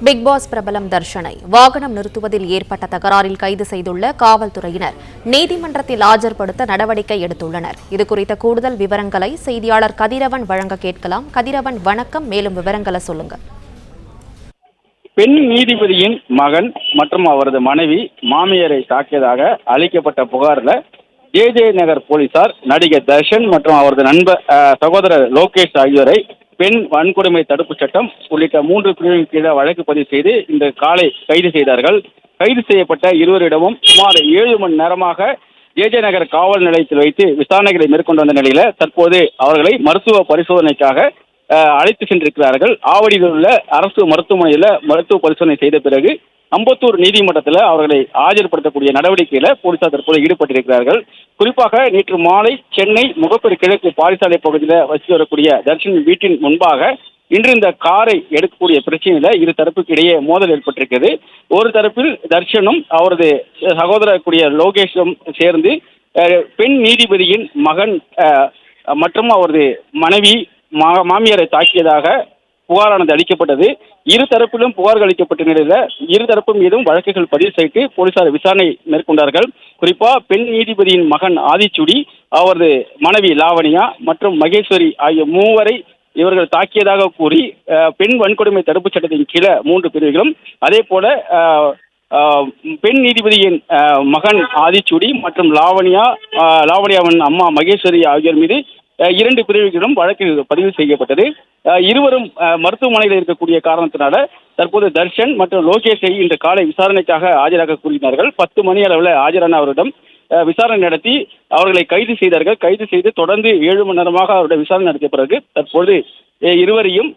Big pass பிரபலம் தர்ஷனை வாகனம் நிறுத்துவதில் ஏற்பட்ட தகராறில் கைது செய்துள்ள காவல்துறையினர் நீதிமன்றத்தில் ஆஜர்படுத்த நடவடிக்கை எடுத்துள்ளனர். இதுகுறித்த கூடுதல் விவரங்களை செய்தியாளர் கதிரவன் வழங்க கேட்கலாம். கதிரவன், வணக்கம். மேலும் விவரங்களை சொல்லுங்க. பெண் நீதிபதியின் மகன் மற்றும் அவரது மனைவி மாமியாரை தாக்கியதாக அளிக்கப்பட்ட புகாரில் ஜே நகர் போலீசார் நடிகர் தர்ஷன் மற்றும் அவரது சகோதரர் லோகேஷ் ஆகியோரை பெண் வன்கொடுமை தடுப்பு சட்டம் உள்ளிட்ட 3 பிரிவின் கீழே வழக்கு பதிவு செய்து இந்த காலை கைது செய்தார்கள். கைது செய்யப்பட்ட இருவரிடமும் சுமார் 7 மணி நேரமாக ஜே நகர் காவல் நிலையத்தில் வைத்து விசாரணைகளை மேற்கொண்டு வந்த நிலையில தற்போது அவர்களை மருத்துவ பரிசோதனைக்காக அழைத்து சென்றிருக்கிறார்கள். ஆவடியில் உள்ள அரசு மருத்துவமனையில் மருத்துவ பரிசோதனை செய்த பிறகு அம்பத்தூர் நீதிமன்றத்தில் அவர்களை ஆஜர்படுத்தக்கூடிய நடவடிக்கையில போலீசார் தற்போது ஈடுபட்டிருக்கிறார்கள். குறிப்பாக நேற்று மாலை சென்னை முகப்பேர் கிழக்கு பாரிசாலை பகுதியில் வசித்து வரக்கூடிய தர்ஷன் வீட்டின் முன்பாக இன்று இந்த காரை எடுக்கக்கூடிய பிரச்சனையில இரு தரப்புக்கு இடையே மோதல் ஏற்பட்டிருக்கிறது. ஒரு தரப்பில் தர்ஷனும் அவரது சகோதரர் கூடிய லோகேஷும் சேர்ந்து பெண் நீதிபதியின் மகன் மற்றும் அவரது மனைவி மாமியாரை தாக்கியதாக புகாரானது அளிக்கப்பட்டது. இரு தரப்பிலும் புகார்கள் அளிக்கப்பட்ட நிலையில இரு தரப்பு மீதும் வழக்குகள் பதிவு செய்து போலீசார் விசாரணை மேற்கொண்டார்கள். குறிப்பா பெண் நீதிபதியின் மகன் ஆதிச்சுடி, அவரது மனைவி லாவணியா மற்றும் மகேஸ்வரி ஆகிய மூவரை இவர்கள் தாக்கியதாக கூறி பெண் வன்கொடுமை தடுப்பு சட்டத்தின் கீழே 3 பிரிவுகளும், அதே போல பெண் நீதிபதியின் மகன் ஆதிச்சுடி மற்றும் லாவணியாவின் அம்மா மகேஸ்வரி ஆகியோர் மீது 2 பிரிவுகளிலும் வழக்கு பதிவு செய்யப்பட்டது. இருவரும் மருத்துவமனையில் இருக்கக்கூடிய காரணத்தினால தற்போது தர்ஷன் மற்றும் லோகேஷை இன்று காலை விசாரணைக்காக ஆஜராக கூறினார்கள். 10 மணி அளவில் ஆஜரான அவரிடம் விசாரணை நடத்தி அவர்களை கைது செய்தார்கள். கைது செய்து தொடர்ந்து 7 மணி நேரமாக அவருடைய விசாரணை நடத்திய பிறகு தற்போது இருவரையும்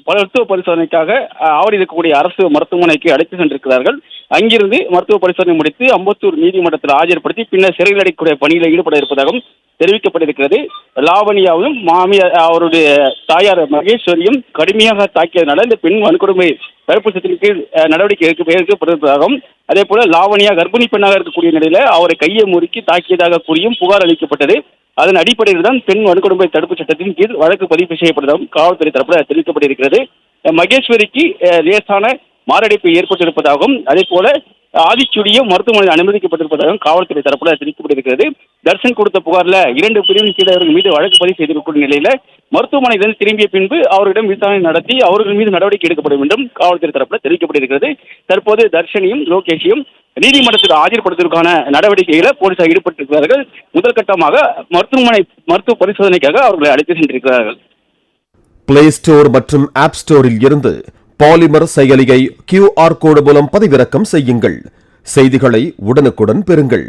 மருத்துவ பரிசோதனைக்காக ஆவடி இருக்கக்கூடிய அரசு மருத்துவமனைக்கு அழைத்து சென்றிருக்கிறார்கள். அங்கிருந்து மருத்துவ பரிசோதனை முடித்து அம்பத்தூர் நீதிமன்றத்தில் ஆஜர்படுத்தி பின்னர் சிறையில் அடைக்கக்கூடிய பணியில் ஈடுபட இருப்பதாகவும் தெரிவிக்கப்பட்டிருக்கிறது. லாவணியாவும் அவருடைய தாயார் மகேஸ்வரியும் கடுமையாக தாக்கியதனால இந்த பெண் வன்கொடுமை தடுப்பு சட்டத்தின் கீழ் நடவடிக்கை எடுக்கப்பட்டிருப்பதாகவும், அதே போல லாவணியா கர்ப்பிணி பெண்ணாக இருக்கக்கூடிய நிலையில அவரை கையை முறுக்கி தாக்கியதாக கூறியும் புகார் அளிக்கப்பட்டது. அதன் அடிப்படையில் தான் பெண் வன்கொடுமை தடுப்பு சட்டத்தின் கீழ் வழக்கு பதிவு செய்யப்பட்டதாகவும் காவல்துறை தரப்பில் தெரிவிக்கப்பட்டிருக்கிறது. மகேஸ்வரிக்கு லேசான மாரடைப்பு ஏற்பட்டிருப்பதாகவும், அதே போல ஆதிச்சுடியும் மருத்துவமனையில் அனுமதிக்கப்பட்டிருப்பதாகவும் காவல்துறை தரப்புல தெரிவிக்கப்பட்டிருக்கிறது. தர்ஷன் கொடுத்த புகார்ல 2 பிரிவின் கீழ் அவர்கள் மீது வழக்கு பதிவு செய்திருக்கும் நிலையில மருத்துவமனையிலிருந்து திரும்பிய பின்பு அவரிடம் விசாரணை நடத்தி அவர்கள் மீது நடவடிக்கை எடுக்கப்படும் என்றும் காவல்துறை தரப்புல தெரிவிக்கப்பட்டிருக்கிறது. தற்போது தர்ஷனையும் லோகேஷையும் நீதிமன்றத்தில் ஆஜர்படுத்துவதற்கான நடவடிக்கைகளை போலீசார் ஈடுபட்டிருக்கிறார்கள். முதல் கட்டமாக மருத்துவ பரிசோதனைக்காக அவர்களை அழைத்து சென்றிருக்கிறார்கள். பிளே ஸ்டோர் மற்றும் ஆப் ஸ்டோரில் இருந்து பாலிமர் செயலியை QR கோடு மூலம் பதிவிறக்கம் செய்யுங்கள். செய்திகளை உடனுக்குடன் பெறுங்கள்.